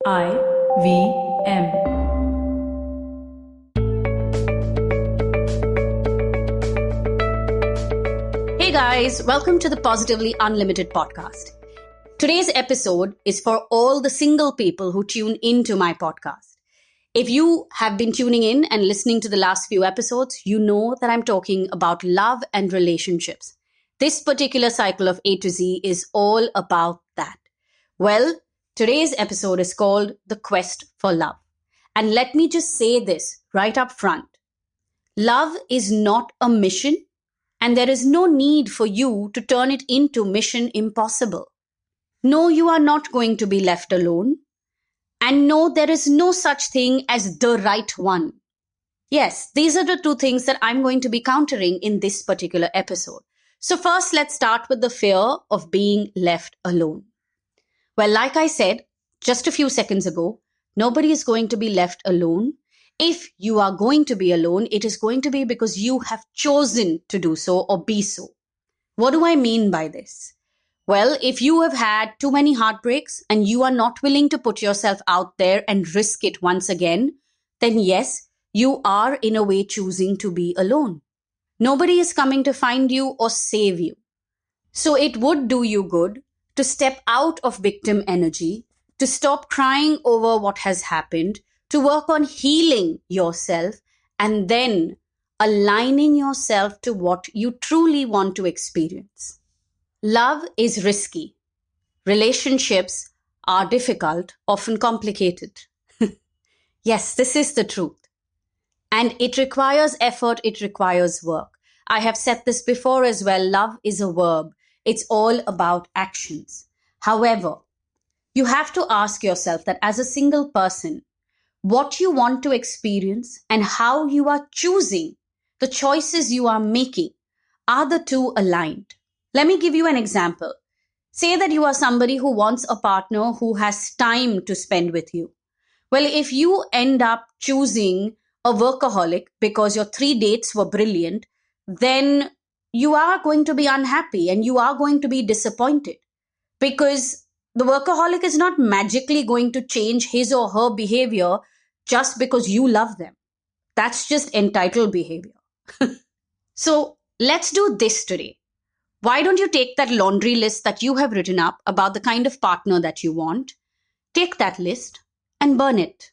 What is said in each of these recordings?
IVM. Hey guys, welcome to the Positively Unlimited podcast. Today's episode is for all the single people who tune into my podcast. If you have been tuning in and listening to the last few episodes, you know that I'm talking about love and relationships. This particular cycle of A to Z is all about that. Well, today's episode is called The Quest for Love. And let me just say this right up front. Love is not a mission, and there is no need for you to turn it into Mission Impossible. No, you are not going to be left alone. And no, there is no such thing as the right one. Yes, these are the two things that I'm going to be countering in this particular episode. So first, let's start with the fear of being left alone. Well, like I said just a few seconds ago, nobody is going to be left alone. If you are going to be alone, it is going to be because you have chosen to do so or be so. What do I mean by this? Well, if you have had too many heartbreaks and you are not willing to put yourself out there and risk it once again, then yes, you are in a way choosing to be alone. Nobody is coming to find you or save you. So it would do you good to step out of victim energy, to stop crying over what has happened, to work on healing yourself, and then aligning yourself to what you truly want to experience. Love is risky. Relationships are difficult, often complicated. Yes, this is the truth. And it requires effort, it requires work. I have said this before as well, love is a verb. It's all about actions. However, you have to ask yourself that as a single person, what you want to experience and how you are choosing, the choices you are making, are the two aligned? Let me give you an example. Say that you are somebody who wants a partner who has time to spend with you. Well, if you end up choosing a workaholic because your 3 dates were brilliant, then you are going to be unhappy and you are going to be disappointed because the workaholic is not magically going to change his or her behavior just because you love them. That's just entitled behavior. So let's do this today. Why don't you take that laundry list that you have written up about the kind of partner that you want, take that list and burn it.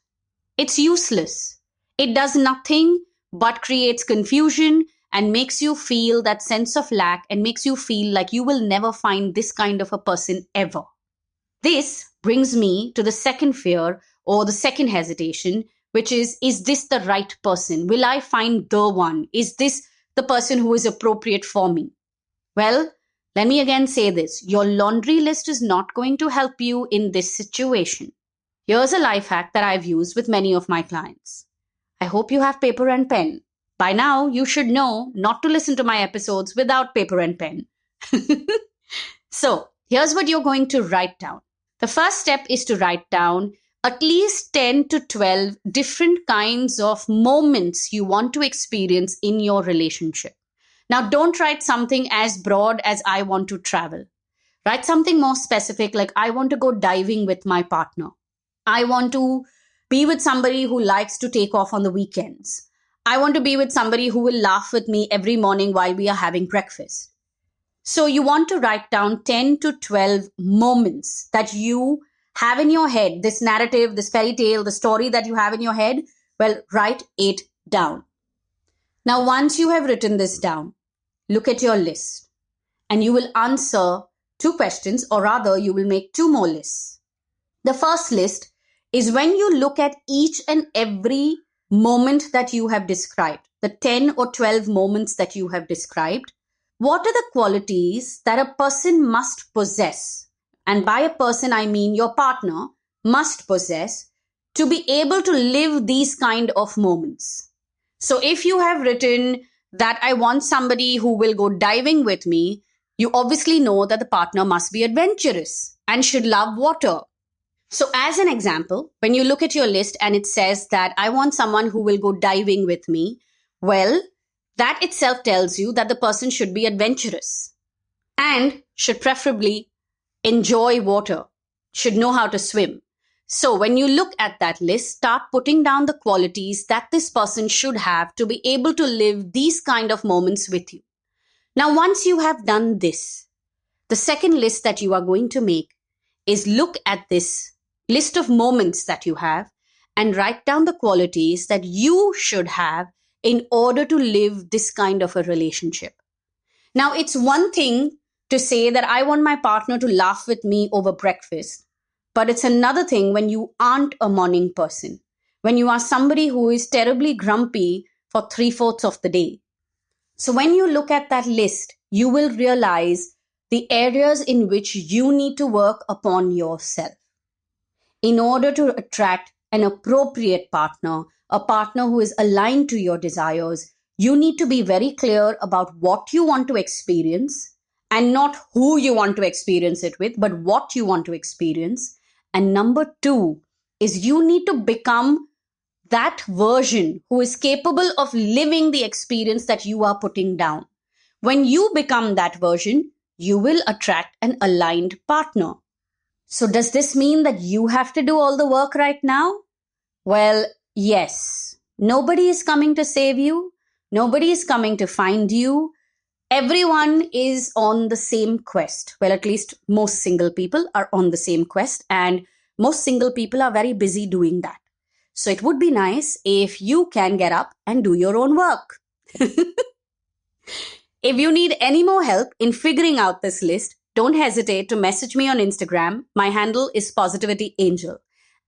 It's useless. It does nothing but creates confusion and makes you feel that sense of lack and makes you feel like you will never find this kind of a person ever. This brings me to the second fear or the second hesitation, which is this the right person? Will I find the one? Is this the person who is appropriate for me? Well, let me again say this. Your laundry list is not going to help you in this situation. Here's a life hack that I've used with many of my clients. I hope you have paper and pen. By now, you should know not to listen to my episodes without paper and pen. So, here's what you're going to write down. The first step is to write down at least 10 to 12 different kinds of moments you want to experience in your relationship. Now, don't write something as broad as I want to travel. Write something more specific like I want to go diving with my partner. I want to be with somebody who likes to take off on the weekends. I want to be with somebody who will laugh with me every morning while we are having breakfast. So you want to write down 10 to 12 moments that you have in your head, this narrative, this fairy tale, the story that you have in your head. Well, write it down. Now, once you have written this down, look at your list and you will answer 2 questions, or rather you will make 2 more lists. The first list is when you look at each and every moment that you have described, the 10 or 12 moments that you have described, what are the qualities that a person must possess? And by a person, I mean your partner must possess to be able to live these kind of moments. So if you have written that I want somebody who will go diving with me, you obviously know that the partner must be adventurous and should love water. So as an example, when you look at your list and it says that I want someone who will go diving with me, well, that itself tells you that the person should be adventurous and should preferably enjoy water, should know how to swim. So when you look at that list, start putting down the qualities that this person should have to be able to live these kind of moments with you. Now, once you have done this, the second list that you are going to make is look at this list of moments that you have and write down the qualities that you should have in order to live this kind of a relationship. Now, it's one thing to say that I want my partner to laugh with me over breakfast, but it's another thing when you aren't a morning person, when you are somebody who is terribly grumpy for 3/4 of the day. So when you look at that list, you will realize the areas in which you need to work upon yourself in order to attract an appropriate partner, a partner who is aligned to your desires. You need to be very clear about what you want to experience and not who you want to experience it with, but what you want to experience. And number 2 is you need to become that version who is capable of living the experience that you are putting down. When you become that version, you will attract an aligned partner. So does this mean that you have to do all the work right now? Well, yes. Nobody is coming to save you. Nobody is coming to find you. Everyone is on the same quest. Well, at least most single people are on the same quest, and most single people are very busy doing that. So it would be nice if you can get up and do your own work. If you need any more help in figuring out this list, don't hesitate to message me on Instagram. My handle is PositivityAngel.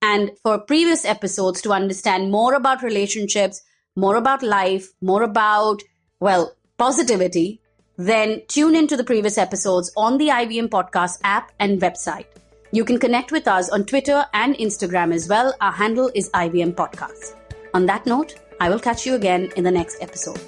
And for previous episodes to understand more about relationships, more about life, more about, well, positivity, then tune into the previous episodes on the IVM Podcast app and website. You can connect with us on Twitter and Instagram as well. Our handle is IVM Podcast. On that note, I will catch you again in the next episode.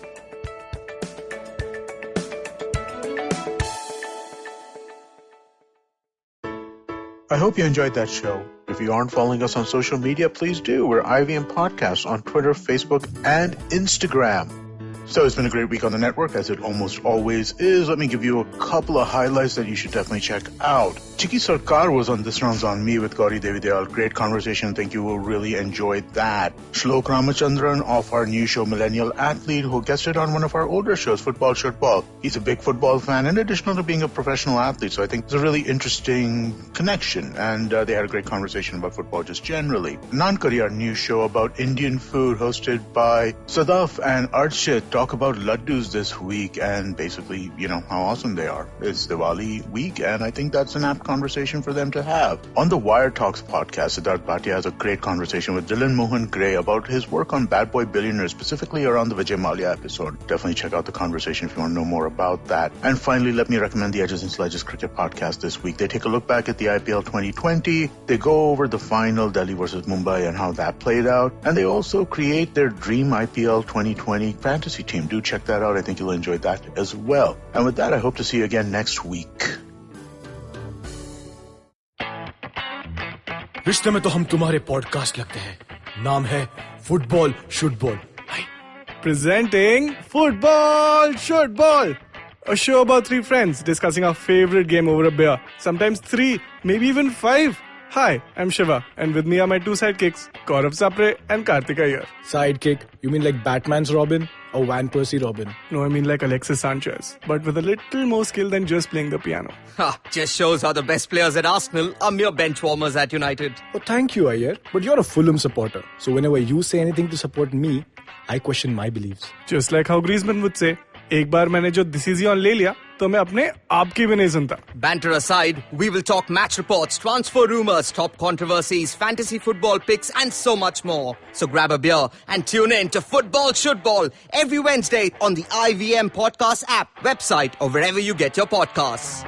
I hope you enjoyed that show. If you aren't following us on social media, please do. We're IVM Podcast on Twitter, Facebook, and Instagram. So it's been a great week on the network, as it almost always is. Let me give you a couple of highlights that you should definitely check out. Chiki Sarkar was on This Round's on Me with Gauri Devi Dayal. Great conversation. I think you will really enjoy that. Shlok Ramachandran of our new show, Millennial Athlete, who guested on one of our older shows, Football Should Ball. He's a big football fan in addition to being a professional athlete. So I think it's a really interesting connection. And they had a great conversation about football just generally. Nankari, our new show about Indian food, hosted by Sadaf and Archit, talk about laddus this week and basically, how awesome they are. It's Diwali week, and I think that's an apt conversation for them to have. On the Wire Talks podcast, Siddharth Bhatia has a great conversation with Dylan Mohan Gray about his work on Bad Boy Billionaire, specifically around the Vijay Mallya episode. Definitely check out the conversation if you want to know more about that. And finally, let me recommend the Edges and Sledges Cricket podcast this week. They take a look back at the IPL 2020. They go over the final, Delhi versus Mumbai, and how that played out. And they also create their dream IPL 2020 fantasy team. Do check that out. I think you'll enjoy that as well. And with that, I hope to see you again next week. रिश्ते में तो हम तुम्हारे podcast लगते हैं. नाम है football should ball. Presenting Football Should Ball, a show about 3 friends discussing our favorite game over a beer. Sometimes 3, maybe even 5. Hi, I'm Shiva, and with me are my 2 sidekicks, Gaurav Sapre and Karthik Iyer. Sidekick? You mean like Batman's Robin or Van Persie Robin? No, I mean like Alexis Sanchez, but with a little more skill than just playing the piano. Ha, just shows how the best players at Arsenal are mere bench warmers at United. Oh, thank you, Iyer. But you're a Fulham supporter, so whenever you say anything to support me, I question my beliefs. Just like how Griezmann would say, एक बार मैंने जो decision ले लिया, तो मैं अपने आप की भी नहीं सुनता. Banter aside, we will talk match reports, transfer rumors, top controversies, fantasy football picks, and so much more. So grab a beer and tune in to Football Should Ball every Wednesday on the IVM Podcast app, website, or wherever you get your podcasts.